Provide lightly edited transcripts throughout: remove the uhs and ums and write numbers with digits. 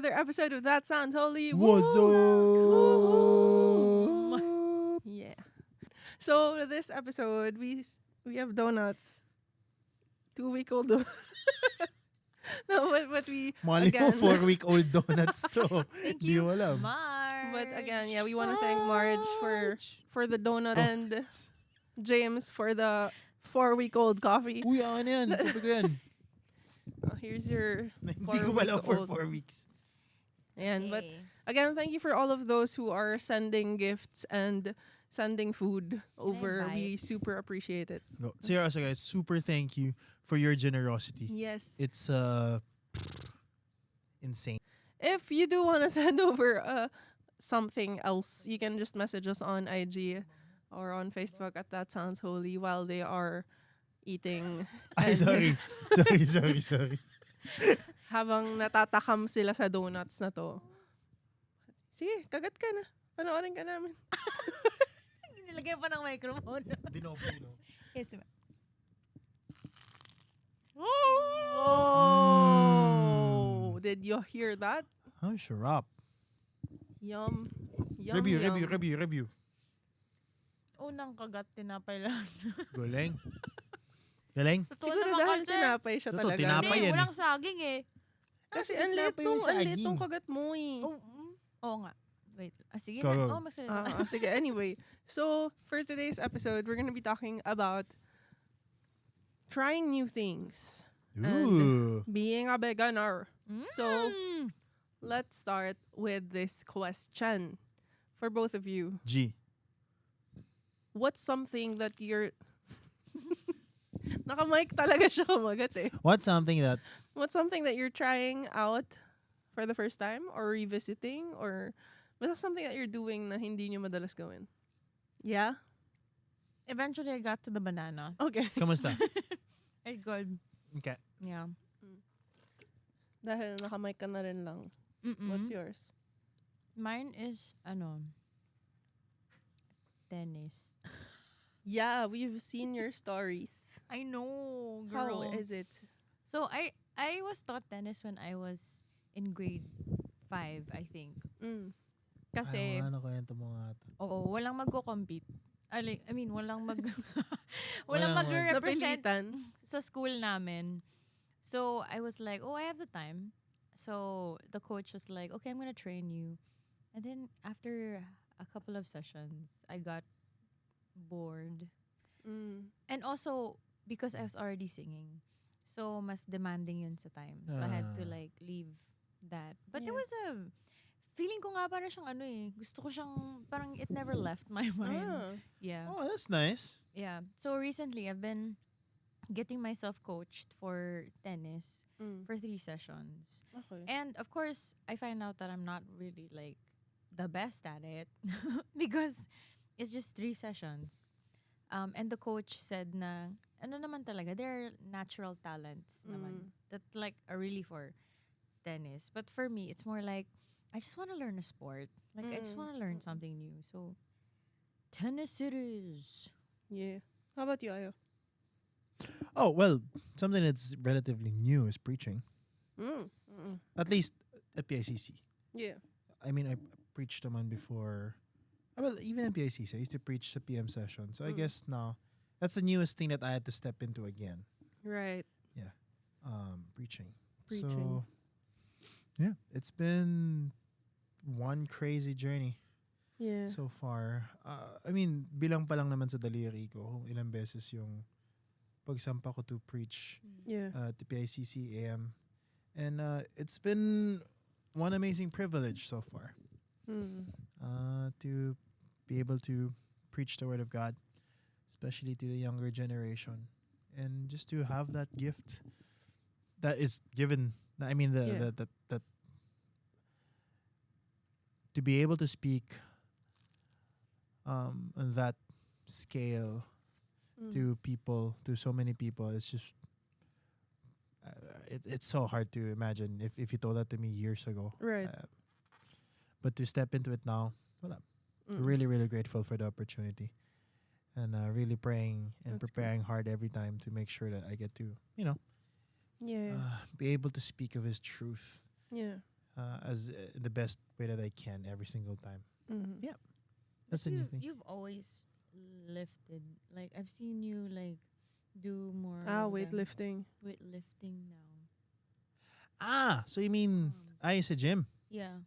another episode of That Sounds Holy. What's Woo! up? Yeah. So this episode, we have donuts. 2-week-old donuts. No, but we Mali mo, again. 4-week-old donuts to. Thank Di you, mo alam. Marge. But again, yeah, we want to thank Marge for the donut and James for the 4-week-old coffee. Uy, ano yan? Kape ko yan. Here's your Hindi ko pala for 4 weeks. And but Hey. again, thank you for all of those who are sending gifts and sending food over. We invite? super appreciate it. No, seriously guys, super thank you for your generosity. Yes. It's insane. If you do want to send over something else, you can just message us on IG or on Facebook at That Sounds Holy while they are eating. Ay, and sorry. Habang natatakam sila sa donuts na to. Sige, kagat ka na. Panoorin ka namin. Nilagyan pa ng microphone. Dinopo. Yes, ma'am. Oh! Did you hear that? Oh, sarap. Yum. Yum, Review. yum. Unang kagat, tinapay lang. Galing. Galing. Totoo Siguro naman dahil kasi. tinapay siya Totoo, talaga. tinapay Hindi, yan walang saging eh. Kasi Kasi ang liit tinapay yung nung saging. kagat mo eh. Oo nga. Wait. Sige Go, na. go. Magsalita ka. Sige, anyway. So, for today's episode, we're gonna be talking about trying new things. Ooh. Being a beginner. So, Mm. let's start with this question for both of you. G. What's something that you're... Naka-mic talaga siya kumagat eh. What's something that What's something that you're trying out for the first time or revisiting or basta something that you're doing na hindi nyo madalas gawin? Yeah? Eventually, I got to the banana. Okay. kamusta? It's good. Okay. Yeah. Dahil naka-mic ka na rin lang. What's yours? Mine is, tennis. Yeah, we've seen your stories. I know, How girl. is it? So, I was taught tennis when I was in grade 5, I think. Kasi, Ay, ano kwento mo nga ito? oo, walang magko-compete. Walang walang Walang magre-represent Napilitan. sa school namin. So, I was like, oh, I have the time. So, the coach was like, okay, I'm gonna train you. And then, after a couple of sessions, I got bored. And also, because I was already singing, so mas demanding yun sa time. So, I had to like leave that. But there Yeah. was feeling ko nga parang siyang gusto ko siyang, parang it never left my mind. Ah. Yeah. Oh, that's nice. Yeah. So recently, I've been getting myself coached for tennis for 3 sessions. Okay. And of course, I find out that I'm not really like the best at it because it's just 3 sessions. And the coach said na, ano naman talaga, there are natural talents naman that like are really for tennis. But for me, it's more like, I just want to learn a sport. Like, I just want to learn something new. So, tennis it is. Yeah. How about you, Ayo? Oh, well, something that's relatively new is preaching. At least at PICC. Yeah. I mean, I preached naman before. Well, even at PICC, I used to preach the PM session. So I guess now, that's the newest thing that I had to step into again. Right. Preaching. Preaching. So, yeah, it's been one crazy journey Yeah. so far. I mean, bilang pa lang naman sa daliri ko, kung ilang beses yung pagsampa ko to preach Yeah. at the PICC AM. And it's been one amazing privilege so far to be able to preach the Word of God, especially to the younger generation. And just to have that gift that is given, I mean, Yeah. the to be able to speak on that scale to people, to so many people, it's just it's so hard to imagine if you told that to me years ago. Right. But to step into it now, well, I'm really, really grateful for the opportunity, and really praying and That's preparing hard every time to make sure that I get to, Yeah. be able to speak of His truth Yeah. the best way that I can every single time. Mhm. Yeah. That's the new thing. You've always lifted. Like I've seen you like do more Weightlifting. weightlifting now. So you mean sa gym? Yeah.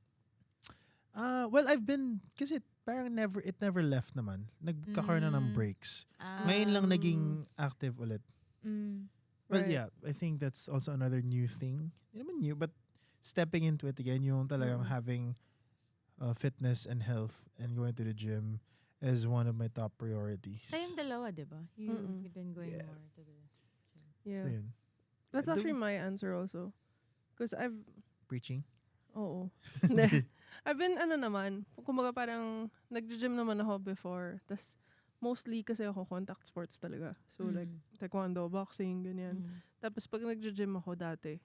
Well, I've been kasi parang it never left naman. Nagkakaroon na ng breaks. Ngayon lang naging active ulit. Well, Right. yeah, I think that's also another new thing. Hindi naman new, but stepping into it again, yung talagang having fitness and health and going to the gym is one of my top priorities. Kayong dalawa, di ba? You've been going Yeah. more to the gym. Yeah. Ayun. That's Do- actually my answer also. Because Preaching. Oo. Hindi. I've been, naman, kumbaga parang, nag-gym naman ako before. Tas, mostly kasi ako contact sports talaga. So, like, taekwondo, boxing, ganyan. Tapos, pag nag-gym ako dati,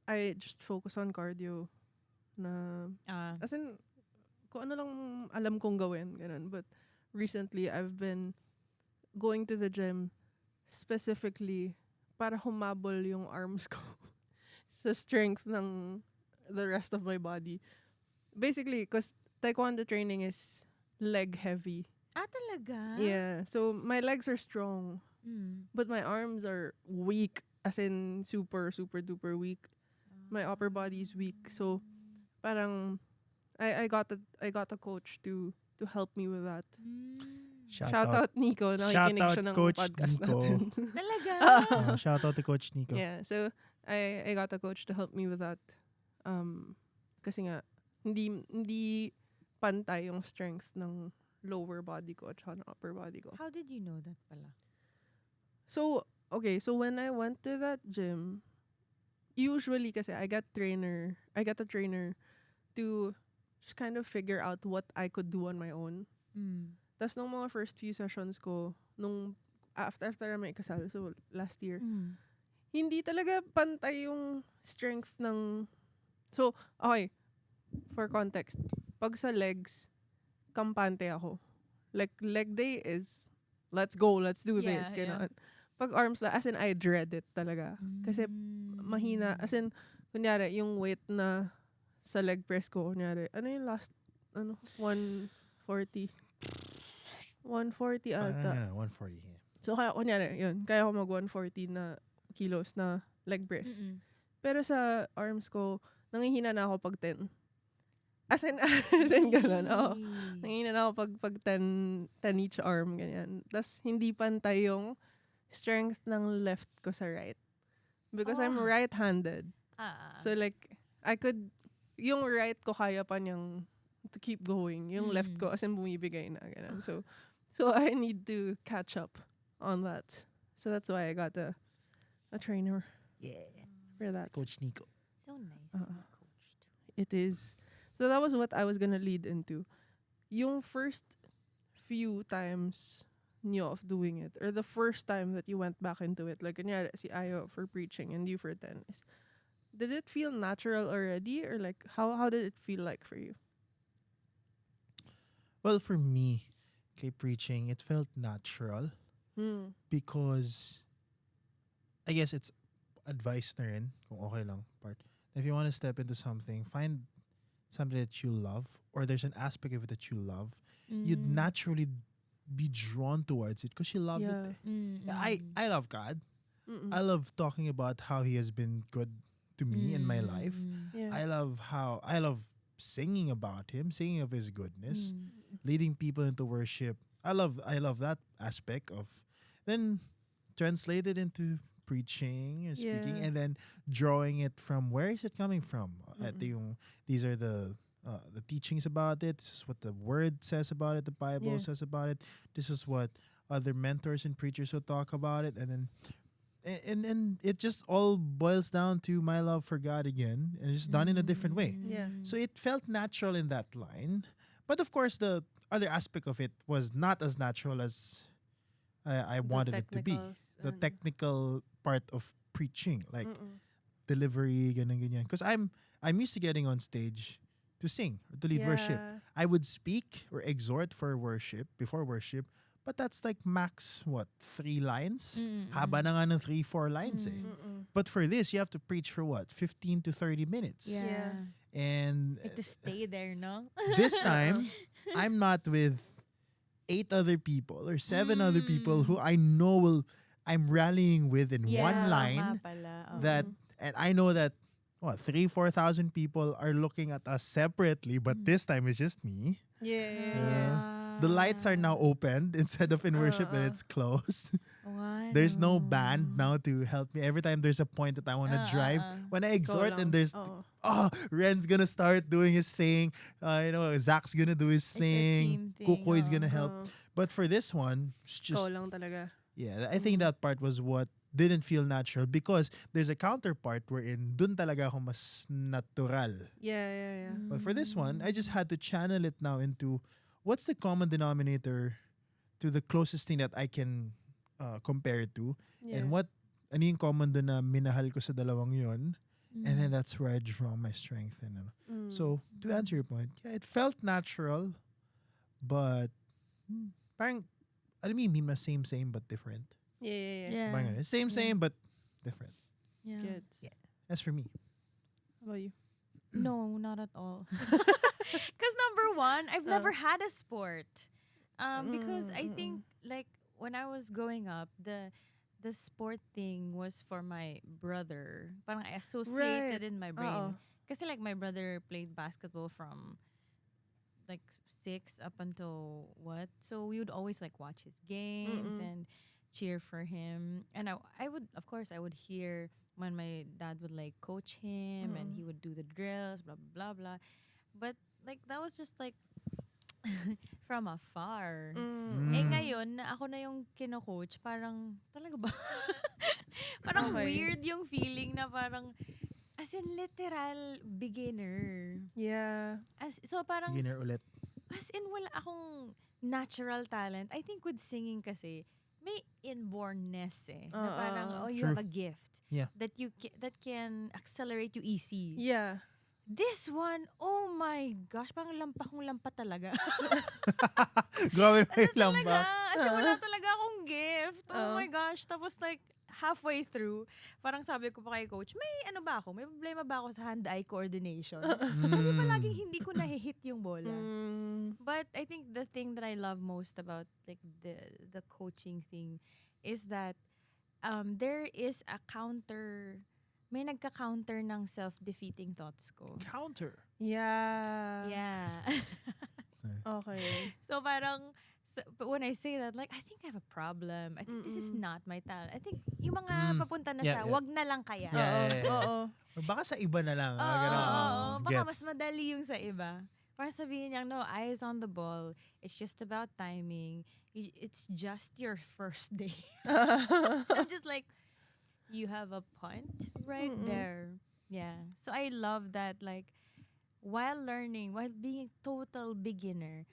I just focus on cardio. Na, as in, kung ano lang alam kong gawin, ganun. But, recently, I've been going to the gym specifically para humabol yung arms ko sa strength ng the rest of my body. Basically, because taekwondo training is leg heavy. Talaga? Yeah. So, my legs are strong, but my arms are weak. As in, super, super duper weak. My upper body is weak. So, parang, I got a coach to help me with that. Shout out Nico. Shout Nakikinig out siya ng Coach podcast Nico. natin. Talaga? Shout out to Coach Nico. Yeah, so I got a coach to help me with that. Kasi nga hindi pantay yung strength ng lower body ko at ng upper body ko. How did you know that pala? So, okay, so when I went to that gym, usually kasi I got a trainer to just kind of figure out what I could do on my own. Tapos nung mga first few sessions ko, nung after na may kasal, so last year, hindi talaga pantay yung strength ng... So, okay, for context, pag sa legs, kampante ako. Like, leg day is, let's go, let's do this. Yeah. Ganun. Pag arms na, as in, I dread it talaga. Kasi mahina. As in, kunyari, yung weight na sa leg press ko, kunyari, ano yung last, 140. 140 ata. 140. Yeah. So, kaya, kunyari, yun, kaya ko mag 140 na kilos na leg press. Pero sa arms ko, nangihina na ako pag 10. As in ganun. Oo. Nangihina na ako pag 10 each arm, ganyan. Tapos, hindi pantay yung strength ng left ko sa right. Because I'm right-handed. So, like, yung right ko kaya pa niyang to keep going. Yung left ko, as in bumibigay na, ganun. So I need to catch up on that. So that's why I got a trainer Yeah. for that. Coach Nico. So nice to be coached. It is. So that was what I was gonna lead into. Yung first few times niyo of doing it, or the first time that you went back into it, like kunyari si Ayo for preaching and you for tennis, did it feel natural already, or like how did it feel like for you? Well, for me, kay preaching, it felt natural because I guess it's advice na rin, kung okay lang, part. If you want to step into something, find something that you love, or there's an aspect of it that you love, you'd naturally be drawn towards it because you love it. I love God. I love talking about how He has been good to me in my life. Yeah. I love singing about Him, singing of His goodness, leading people into worship. I love that aspect of then translate it into preaching and speaking, Yeah. and then drawing it from where is it coming from? These are the teachings about it. This is what the Word says about it. The Bible Yeah. says about it. This is what other mentors and preachers will talk about it, and then. And it just all boils down to my love for God again, and it's done in a different way. Yeah. So it felt natural in that line. But of course, the other aspect of it was not as natural as I wanted it to be. The technical part of preaching, like delivery, ganyan. Because I'm used to getting on stage to sing or to lead worship. I would speak or exhort for worship, before worship, but that's like max, 3 lines? Haba na nga ng 3-4 lines eh. But for this, you have to preach for 15 to 30 minutes. Yeah. And Like to stay there, no? this time, I'm not with 8 other people or 7 other people who I know I'm rallying with in one line. That, and I know that 3,000-4,000 people are looking at us separately, but this time it's just me. The lights are now opened instead of in worship that it's closed. There's no band now to help me. Every time there's a point that I want to drive, when I exhort and there's Ren's gonna start doing his thing, Zach's gonna do his thing, Kukoy's gonna help. But for this one, it's just Ikaw lang talaga. yeah, I think that part was what didn't feel natural because there's a counterpart wherein dun talaga ako mas natural. Yeah. But for this one, I just had to channel it now into what's the common denominator to the closest thing that I can compare it to. Yeah. And ano yung common dun na minahal ko sa dalawang yun. And then that's where I draw my strength in. So, to answer your point, yeah, it felt natural, but parang, alam mo yung meme na same but different. Yeah. Parang ganun. Same but different. Good. Yeah. That's for me. How about you? No, not at all. Because number one, I've never had a sport. Because I think like when I was growing up, the sport thing was for my brother. Parang I associated in my brain. Kasi like my brother played basketball from like 6 up until what? So we would always like watch his games and cheer for him. And I would, of course, I would hear when my dad would like coach him and he would do the drills, blah, blah, blah, blah. But like that was just like from afar. Eh ngayon, na ako na yung kino-coach, parang, talaga ba? Parang weird yung feeling na parang, as in literal beginner. Yeah. So parang, Beginner ulit. as in wala akong natural talent. I think with singing kasi, may inbornness na parang, you have a gift. Yeah. That can accelerate you easy. Yeah. This one, oh my gosh, parang kong lampa talaga. Grabe na yung lamba. Talaga, kasi wala talaga akong gift. Oh my gosh. Tapos like, halfway through, parang sabi ko pa kay coach, may ano ba ako? May problema ba ako sa hand-eye coordination? Kasi palaging hindi ko nahihit yung bola. But I think the thing that I love most about like the coaching thing is that there is a counter. May nagka-counter ng self-defeating thoughts ko. Counter. Yeah. Yeah. Okay. So parang, but when I say that, like, I think I have a problem. I think this is not my talent. I think yung mga papunta na sa, wag na lang kaya. Oo. Or baka sa iba na lang. Oo. Baka Gets. mas madali yung sa iba. Parang sabihin niya, no, eyes on the ball. It's just about timing. It's just your first day. So I'm just like, you have a point right there. Yeah. So I love that, like, while learning, while being a total beginner,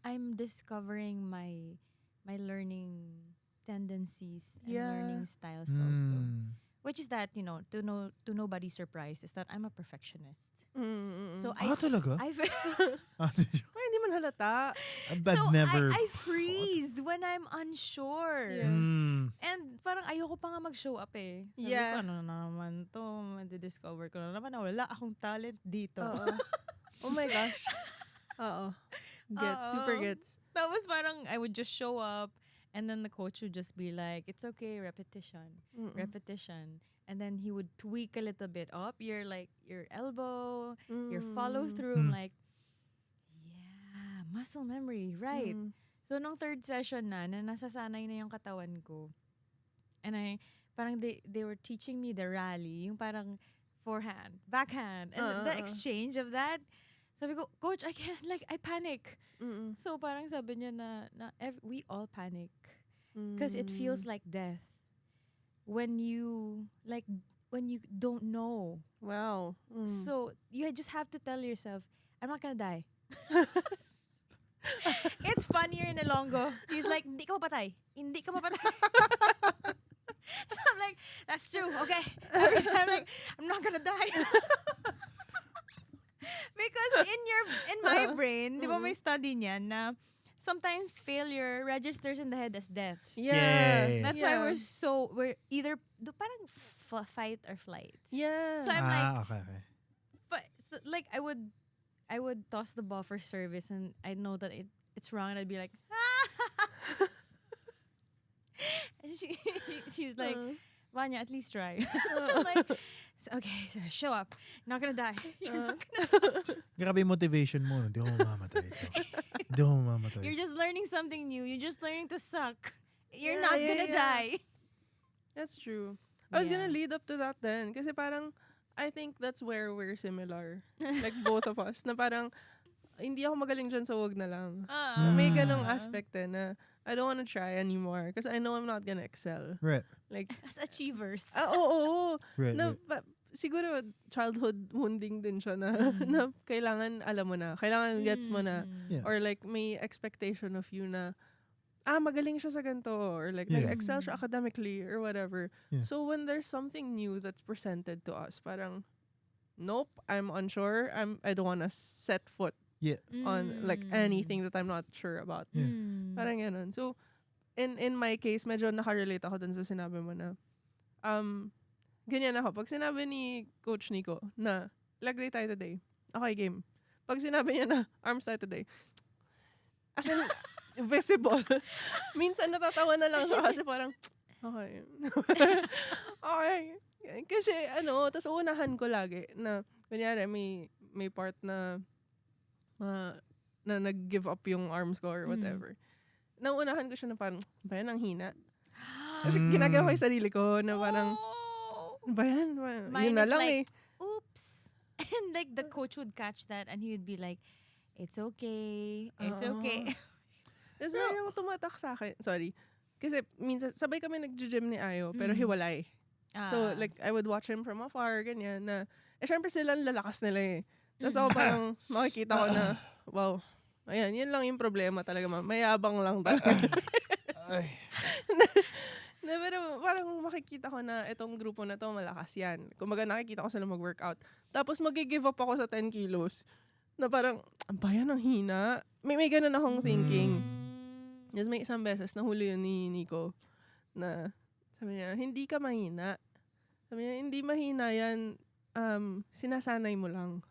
I'm discovering my learning tendencies and learning styles also. Which is that, to nobody's surprise, is that I'm a perfectionist. So talaga? Ay, hindi man halata. But never. I freeze when I'm unsure. Yeah. And parang ayoko pa nga mag-show up eh. Sabi Yeah. ko, ano na naman to, madidiscover ko na naman na wala akong talent dito. Oh my gosh. Oo. Gets. Super gets. That was parang, I would just show up, and then the coach would just be like, it's okay, repetition. And then he would tweak a little bit up your elbow, your follow through. I'm like, yeah, muscle memory, right? So nung third session na nasasanay na yung katawan ko. And parang they were teaching me the rally, yung parang forehand, backhand, and the exchange of that. Sabi ko, coach, I can't, I panic. So parang sabi niya we all panic. Because it feels like death. When you don't know. Wow. So you just have to tell yourself, I'm not gonna die. It's funnier in Ilonggo. He's like, hindi ka mapatay. Hindi ka mapatay. So I'm like, that's true, okay. Every time I'm like, I'm not gonna die. Because in my brain, di ba may study niyan na sometimes failure registers in the head as death. Yeah. That's why we're either parang fight or flight. Yeah. So I'm like, okay. like I would toss the ball for service, and I know that it's wrong, and I'd be like, and she's like, Vanya, at least try. I'm like, okay, so show up. Not gonna die. You're not gonna die. Grabe yung motivation mo. Hindi ako mamamatay. Hindi ako mamamatay. You're just learning something new. You're just learning to suck. You're not gonna die. That's true. I was gonna Yeah. lead up to that then. Kasi parang, I think that's where we're similar. Like both of us. Na parang, hindi ako magaling dyan so wag na lang. May ganong aspect eh na I don't wanna try anymore because I know I'm not gonna excel. Right. Like, As achievers. oo. Right. Na, siguro childhood wounding din siya na, na kailangan alam mo na. Kailangan gets mo na. Yeah. Or like may expectation of you na magaling siya sa ganito or like Yeah. nag-excel siya academically or whatever. Yeah. So when there's something new that's presented to us, parang nope, I'm unsure. I don't want to set foot Yeah. on like anything that I'm not sure about. Yeah. Parang ganun. So in my case, medyo nakarelate ako dun sa sinabi mo na ganyan ako. Pag sinabi ni Coach Nico na leg day tayo today, okay, game. Pag sinabi niya na arms tayo today, as in, visible. Minsan natatawa na lang siya kasi parang, okay. Okay. Kasi tas uunahan ko lagi na, kunyari, may part na nag-give up yung arms ko or whatever. Nauunahan ko siya na parang, ba yan, ang hina? Kasi ginagawa ko yung sarili ko na parang, ba yan? Yun Mine na is lang like, eh. oops. And like the coach would catch that and he would be like, it's okay. It's okay. Tapos meron yung tumatak sa akin. Sorry. Kasi minsan, sabay kami nag-gym ni Ayo, pero hiwalay. So, like, I would watch him from afar, ganyan, na, syempre sila ang lalakas nila eh. Tapos ako parang makikita ko na, wow, ayan, yun lang yung problema talaga, mayabang lang talaga. Ay. Pero parang makikita ko na itong grupo na to malakas yan. Kumbaga nakikita ko sila mag-workout. Tapos mag-give up ako sa 10 kilos. Na parang, ang bayan ang hina. May ganun akong thinking. Yes, may isang beses nahuli yun ni Nico na sabi niya, hindi ka mahina. Sabi niya, hindi mahina yan. Sinasanay mo lang.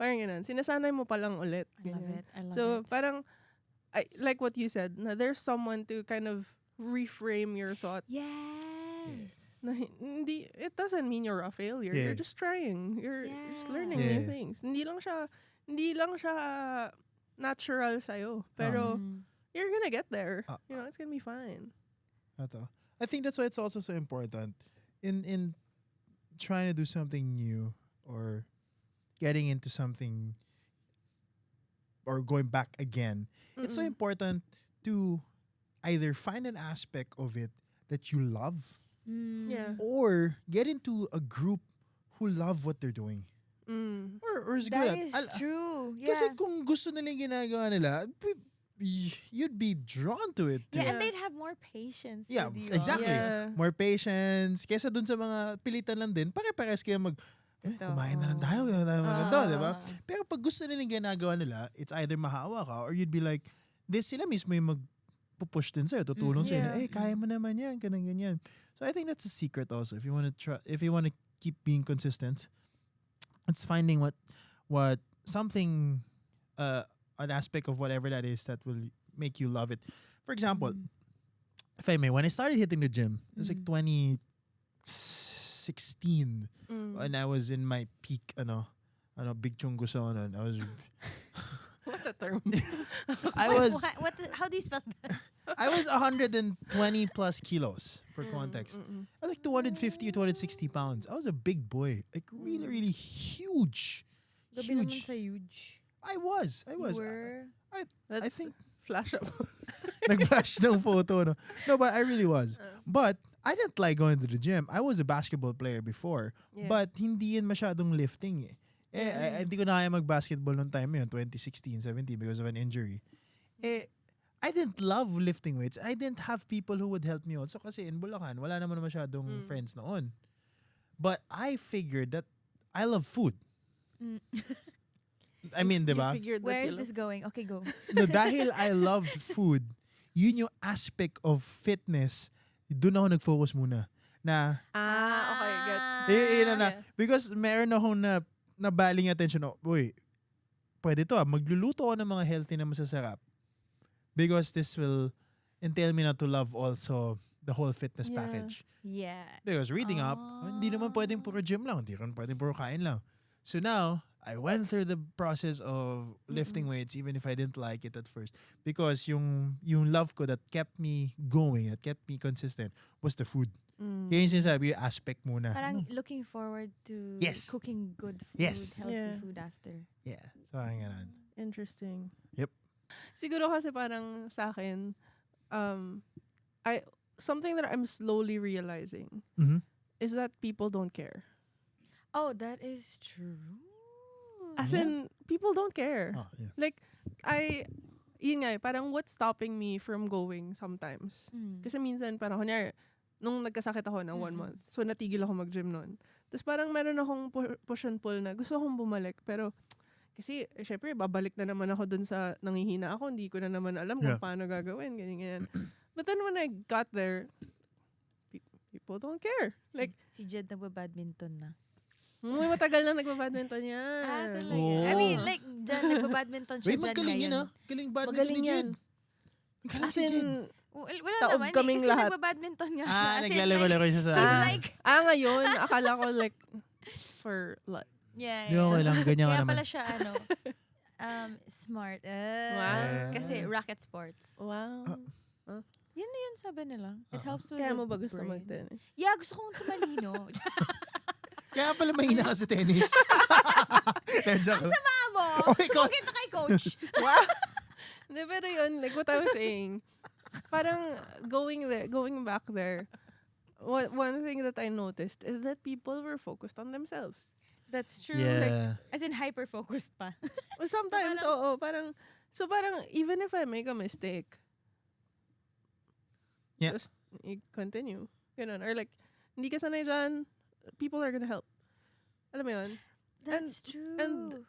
Parang ganun. Sinasanay mo pa lang ulit. I love Ganyan. it. I love So, it. parang, like what you said, na there's someone to kind of reframe your thought. Yes. Na hindi, it doesn't mean you're a failure. Yeah. You're just trying. You're just learning Yeah. new things. Hindi lang siya natural sa'yo. Pero, you're gonna get there. It's gonna be fine. Ato. I think that's why it's also so important in trying to do something new or getting into something or going back again. It's so important to either find an aspect of it that you love Yeah. or get into a group who love what they're doing. Or is good That at. is true. Kasi Yeah. kung gusto nila yung ginagawa nila, you'd be drawn to it. Yeah, Yeah. and they'd have more patience. Yeah, with you. exactly. Yeah. More patience. Kesa dun sa mga pilitan lang din, pare-pares kayo kumain na lang tayo, kumain na lang tayo, di ba? Pero pag gusto nila yung ginagawa nila, it's either mahawa ka or you'd be like, sila mismo yung magpupush din sa'yo, tutulong sa'yo. Yeah. Kaya mo naman yan, ganyan. So I think that's a secret also. If you want to keep being consistent, it's finding what something, an aspect of whatever that is that will make you love it. For example, if I may, when I started hitting the gym, it was like 2016 when I was in my peak, big chunguson. I was, What a term. How do you spell that? I was 120 plus kilos for context. I was like 250 or 260 pounds. I was a big boy, like really, really huge. Gabi naman Huge. sa huge. I was. You were? I That's think flash up. nag-flash ng photo. No, but I really was. But I didn't like going to the gym. I was a basketball player before. Yeah. But hindi yun masyadong lifting eh. Hindi ko na kaya mag-basketball noong time yun, 2016, 17, because of an injury. I didn't love lifting weights. I didn't have people who would help me also kasi in Bulacan, wala naman masyadong friends noon. But I figured that I love food. I mean, di ba? Where is this going? Okay, go. No, dahil I loved food, yun yung aspect of fitness, doon ako nag-focus muna. Na, Okay, gets. yun na. Because meron akong nabaling attention, uy, pwede to magluluto ako ng mga healthy na masasarap because this will entail me not to love also the whole fitness Yeah. package. Yeah. Because reading up, hindi naman pwedeng puro gym lang, hindi rin pwedeng puro kain lang. So now, I went through the process of lifting weights even if I didn't like it at first because yung love ko that kept me going, that kept me consistent was the food. Kaya yung sinasabi, yung aspect muna. Parang looking forward to Yes. cooking good food, Yes. healthy Yeah. food after. Yeah. So, parang ganun. Interesting. Yep. Siguro kasi parang sa akin, something that I'm slowly realizing Mhm. is that people don't care. Oh, that is true. As Yeah. in, people don't care. Oh, yeah. Like, yun nga, parang what's stopping me from going sometimes? Kasi minsan, parang kunyari, nung nagkasakit ako ng 1 month, so natigil ako mag-gym nun. Tapos parang meron akong push and pull na gusto akong bumalik, pero kasi, syempre, babalik na naman ako dun sa nangihina ako, hindi ko na naman alam kung Yeah. paano gagawin, ganyan. But then when I got there, people don't care. Like, Si Jed nagba-badminton na. may matagal na nagba-badminton yan. Talaga. Oh. I mean, like, dyan, nagba-badminton siya Wait, dyan magaling ngayon. yun Galing badminton Magaling ni yan. Jed. Magaling As si Jed. in, Wala Taob naman. kaming kasi lahat. nagba-badminton nga siya. As in, naglalaro siya sa... he's Ah. like, ngayon, akala ko like, for like, yeah. Di okay lang, ganyan ka Kaya naman. pala siya, smart. Wow. Kasi racket sports. wow. Yun sabi nila. It helps with Kaya the mo ba gusto brain. mag-tennis? Yeah, gusto kong tumalino. Kaya pala mahina ka sa tennis. Joke lang. Amo! Oh, ikaw. Sumugit na kay coach. Wow. Hindi, pero yun, like what I was saying, parang going back there, one thing that I noticed is that people were focused on themselves. That's true. Yeah. As in, hyper-focused pa. Well, sometimes, parang even if I make a mistake, Yeah. just continue. Ganun. Or like, hindi ka sanay dyan, people are gonna help. Alam mo yun? That's true. and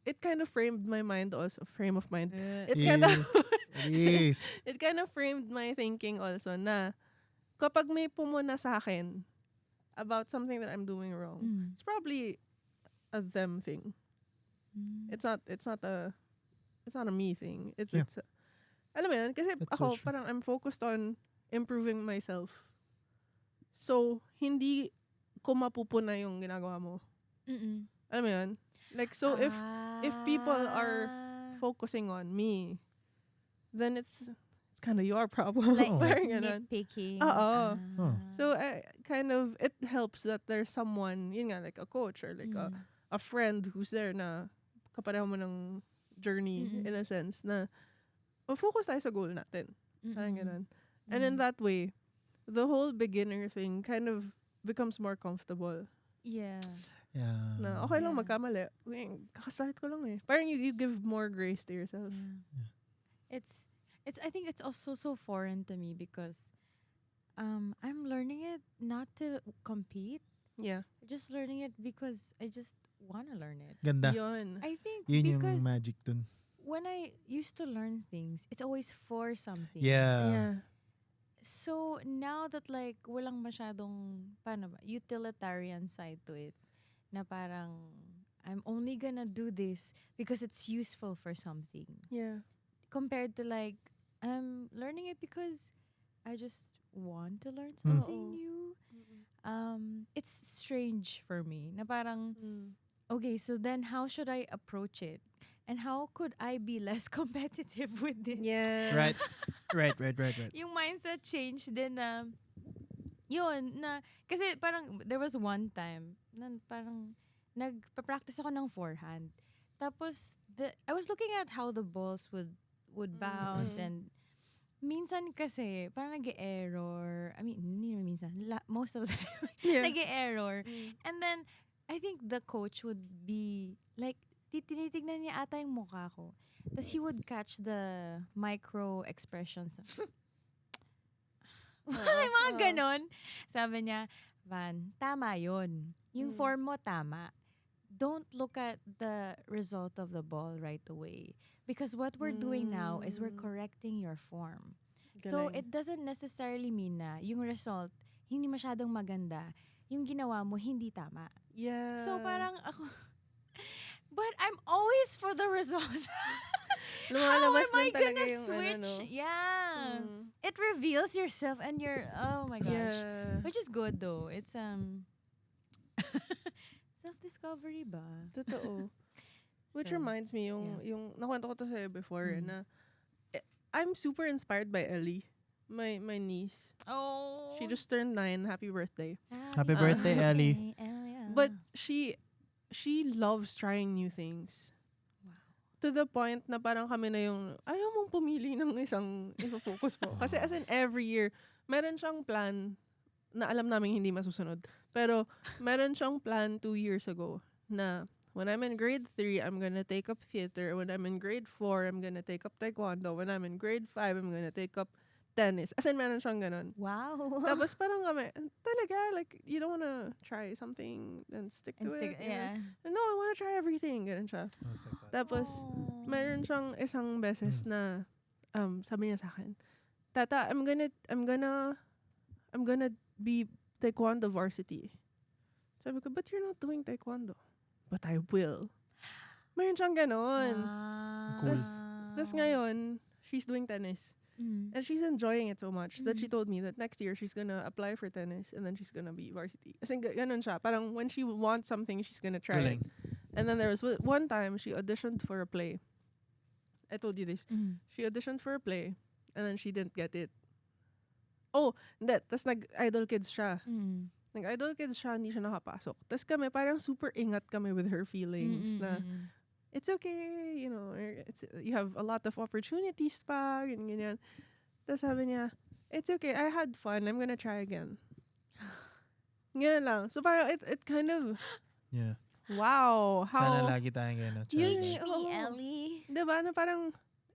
it kind of framed my mind also. Frame of mind. It Yeah. kind of It is. it kind of framed my thinking also na kapag may pumuna sa akin about something that I'm doing wrong, it's probably a them thing. It's not a me thing. It's alam mo yun? Kasi That's so ako true. parang I'm focused on improving myself. So, hindi ko mapupuna yung ginagawa mo. Alam mo yun? Like, so if people are focusing on me, then it's kind of your problem. like Parang ganun. nitpicking. Oo. Oh. So, it helps that there's someone, yun nga, like a coach or like a friend who's there na kapareho mo ng journey in a sense na focus tayo sa goal natin. Parang ganun. And in that way, the whole beginner thing kind of becomes more comfortable. Yeah. Yeah. Na okay lang Yeah. magkamali. Kakasalit ko lang eh. Parang you give more grace to yourself. It's I think it's also so foreign to me because I'm learning it not to compete. Yeah. Just learning it because I just want to learn it. Ganda. Yun. I think Yun yung because magic dun. when I used to learn things, it's always for something. Yeah. So now that like walang masyadong utilitarian side to it, na parang I'm only gonna do this because it's useful for something. Yeah. Compared to like I'm learning it because I just want to learn something new. It's strange for me. Na parang okay, so then how should I approach it? And how could I be less competitive with this? Yeah. Right. Yung mindset change din na yun na kasi parang there was one time na parang nagpa-practice ako ng forehand. Tapos I was looking at how the balls would bounce and minsan kasi parang nag-error. I mean, hindi naman minsan. Most of the time Yeah. nag-error. And then I think the coach would be like tinitignan niya ata yung mukha ko. Tapos he would catch the micro expressions. May mga ganon. Sabi niya, Van, tama yun. Yung form mo tama. Don't look at the result of the ball right away. Because what we're doing now is we're correcting your form. So Galing. it doesn't necessarily mean na yung result hindi masyadong maganda. Yung ginawa mo hindi tama. Yeah. So parang ako, but I'm always for the results. How Lumalabas am I din talaga gonna yung switch? ano, no? Yeah. Mm. It reveals yourself and oh my gosh. Yeah. Which is good though. It's self-discovery ba? Totoo. Which So, reminds me, yung nakwento ko to sa'yo before, na I'm super inspired by Ellie, my niece. Oh. She just turned 9. Happy birthday. Happy birthday, Ellie. But she loves trying new things. Wow. To the point na parang kami na yung, ayaw mong pumili ng isang ifo-focus mo. Kasi as in every year, meron siyang plan na alam namin hindi masusunod. Pero meron siyang plan 2 years ago na when I'm in grade 3, I'm gonna take up theater. When I'm in grade 4, I'm gonna take up taekwondo. When I'm in grade 5, I'm gonna take up tennis. As in, meron siyang ganun. Wow. Tapos parang kami, talaga, like, you don't wanna try something and stick to it. you know? Yeah. No, I wanna try everything. Ganun siya. I was like that. Tapos, Oh. meron siyang isang beses na, sabi niya sa akin, Tata, I'm gonna be taekwondo varsity. Sabi ko, but you're not doing taekwondo. But I will. Meron siyang ganon. Cool. Tapos ngayon, she's doing tennis. Mm. And she's enjoying it so much that she told me that next year she's gonna apply for tennis and then she's gonna be varsity. As in, ganon siya. Parang when she wants something, she's gonna try it. Galing. And then there was one time she auditioned for a play. I told you this. Mm. She auditioned for a play and then she didn't get it. Oh, hindi. Tapos nag-idol kids siya. Mm. Nag-idol kids siya, hindi siya nakapasok. Tapos kami, parang super ingat kami with her feelings na it's okay, you know, you have a lot of opportunities pa, ganyan. Tapos sabi niya, it's okay, I had fun, I'm gonna try again. Ganyan lang. So parang it kind of, Yeah. wow, Sana how, lagi tayong gano'n. Yun, Teach Oo. me, Ellie. diba, na parang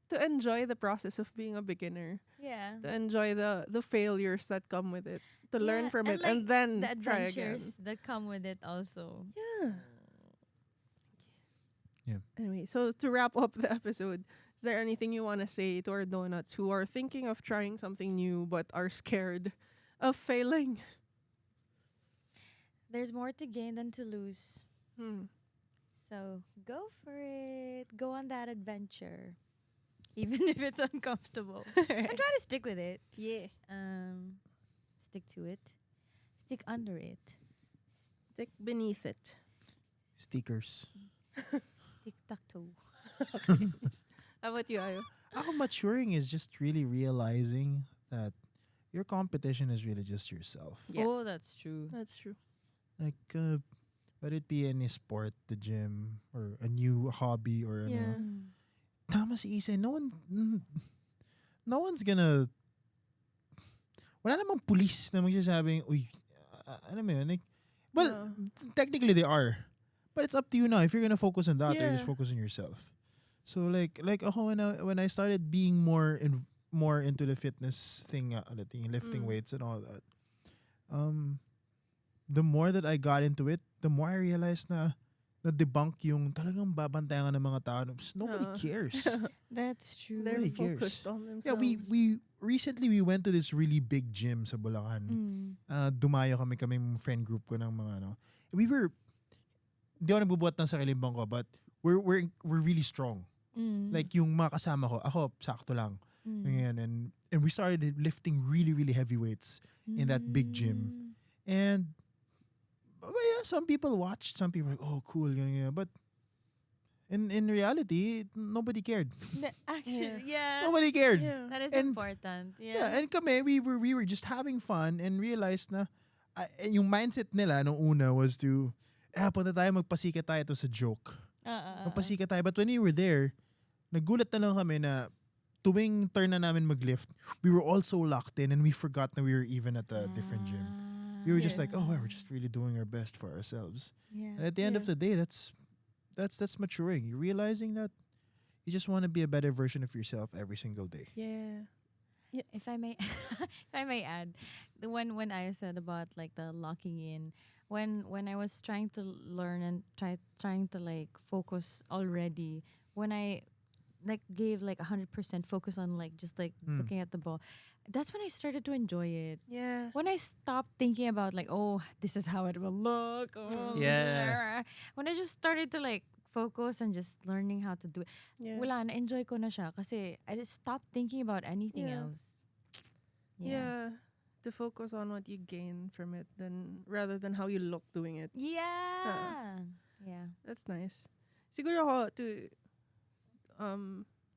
to enjoy the process of being a beginner, Yeah. to enjoy the failures that come with it, to learn Yeah, from and it, like and then The try again. adventures that come with it also. Yeah. Yeah. Anyway, so to wrap up the episode, is there anything you want to say to our donuts who are thinking of trying something new but are scared of failing? There's more to gain than to lose. So go for it. Go on that adventure. Even if it's uncomfortable. And try to stick with it. Yeah. Stick to it. Stick under it. Stick beneath it. Stickers. Stick toe. How about you, Ayo? Ako, maturing is just really realizing that your competition is really just yourself. Yeah. Oh, that's true. That's true. Like, whether it be any sport, the gym, or a new hobby, or Yeah. ano. Tama si Isa, no one's gonna, wala namang police na magsasabing, uy, ano mo yun, like, well, technically they are. But it's up to you now. If you're gonna focus on that, or Yeah. just focus on yourself. So like ako when I started being more into the fitness thing, lifting weights and all that, the more that I got into it, the more I realized na debunk yung talagang babantayan ka ng mga tao. Nobody cares. That's true. They're Nobody cares. focused on themselves. Yeah, we recently we went to this really big gym sa Bulacan. Dumayo kami friend group ko ng mga ano. We were, di ako nagbubuhat ng sariling bangko, but we're really strong. Like yung mga kasama ko, ako sakto lang. Ganyan, and we started lifting really really heavy weights in that big gym. And yeah, some people watched, some people were like, oh cool, ganyan. But in reality, nobody cared. Actually, yeah. Nobody cared. Yeah. That is And- important. Yeah, Yeah. and kami, we were just having fun and realized na yung mindset nila nung una was to, punta tayo, magpasikat tayo, ito sa joke. Magpasikat tayo. But when we were there, nagulat na lang kami na tuwing turn na namin maglift, we were all so locked in and we forgot na we were even at a different gym. We were just like, oh, we're just really doing our best for ourselves. Yeah. And at the end of the day, that's maturing. You're realizing that you just want to be a better version of yourself every single day. Yeah. If I may, if I may add, the when I said about like the locking in, when I was trying to learn and trying to like focus already, when I like gave like 100% focus on like just like looking at the ball, that's when I started to enjoy it. Yeah. When I stopped thinking about like, oh, this is how it will look. Oh, Yeah. When I just started to like focus on just learning how to do it, Yeah. wala na, enjoy ko na siya kasi I just stopped thinking about anything Yeah. else. Yeah. To focus on what you gain from it rather than how you look doing it. Yeah. Yeah. That's nice. Siguro ako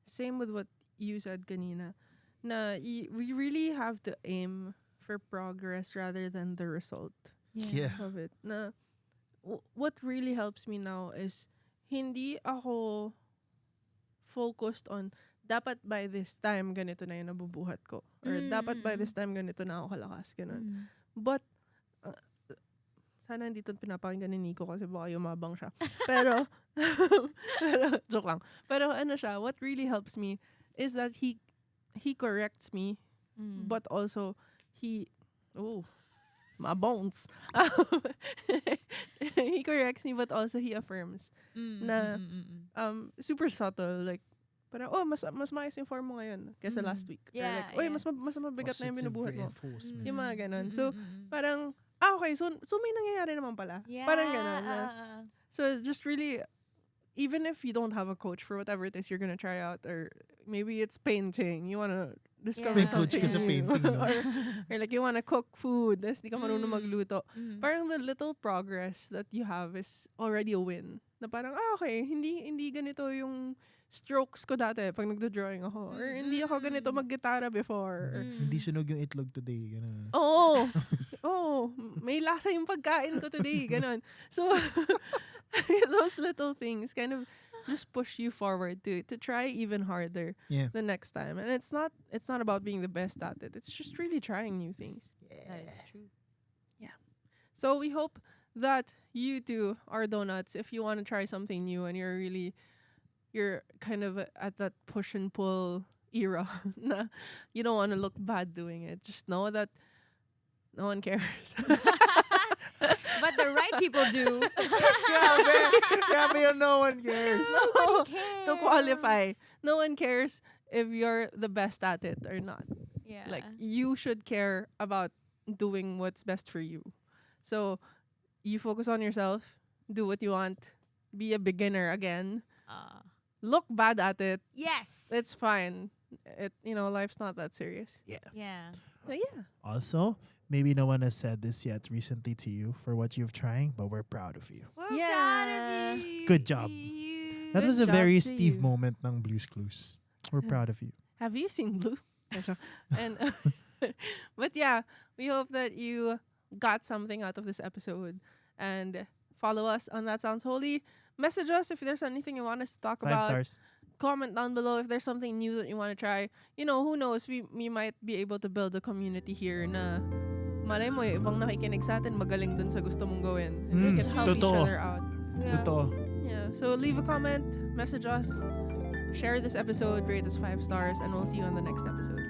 same with what you said kanina, na we really have to aim for progress rather than the result Yeah. of it. Na what really helps me now is hindi ako focused on dapat by this time ganito na yung nabubuhat ko, or dapat by this time ganito na ako kalakas, ganun. But sana hindi ito pinapakinggan ni Nico kasi baka yumabang siya. Pero joke lang. Pero ano siya, what really helps me is that he corrects me, but also he my bones. He corrects me, but also he affirms na super subtle, like parang, mas maayos yung form mo ngayon kaysa last week. Yeah, or like, mas mabigat na yung binubuhat mo. Reinforcement. Yung mga ganun. So, parang, okay, so may nangyayari naman pala. Yeah. Parang ganun. So, just really, even if you don't have a coach for whatever it is you're gonna try out, or maybe it's painting, you wanna discover Yeah. May coach something ka sa new. painting, no? or like you wanna cook food, tapos di ka marunong magluto. Parang the little progress that you have is already a win. Na parang, okay, hindi ganito yung strokes ko dati pag nagdo-drawing ako. Or hindi ako ganito mag-gitara before. Or, Hindi sunog yung itlog today. Ganun. Oo, may lasa yung pagkain ko today. Ganon. So, those little things kind of just push you forward to try even harder Yeah. the next time. And it's not about being the best at it. It's just really trying new things. That is true. So we hope that you too are donuts if you want to try something new and you're kind of at that push and pull era. Na you don't want to look bad doing it. Just know that no one cares. But the right people do. Grabe yun, no one cares. Nobody cares. To qualify, no one cares if you're the best at it or not. Yeah. Like, you should care about doing what's best for you. So, you focus on yourself, do what you want, be a beginner again, look bad at it, yes. it's fine. Life's not that serious. Yeah. But yeah. Also, maybe no one has said this yet recently to you for what you've trying, but we're proud of you. We're Yeah. proud of you. Good job. That Good was a job very to Steve you. moment ng Blue's Clues. We're proud of you. Have you seen Blue? and but yeah, we hope that you got something out of this episode, and follow us on That Sounds Holy. Message us if there's anything you want us to talk 5 about. stars. Comment down below if there's something new that you want to try. Who knows, we might be able to build a community here na malay mo ibang nakikinig sa atin magaling dun sa gusto mong gawin, and we can help each totoo. other out. Yeah. Totoo. Yeah, so leave a comment, message us, share this episode, rate us 5 stars, and we'll see you on the next episode.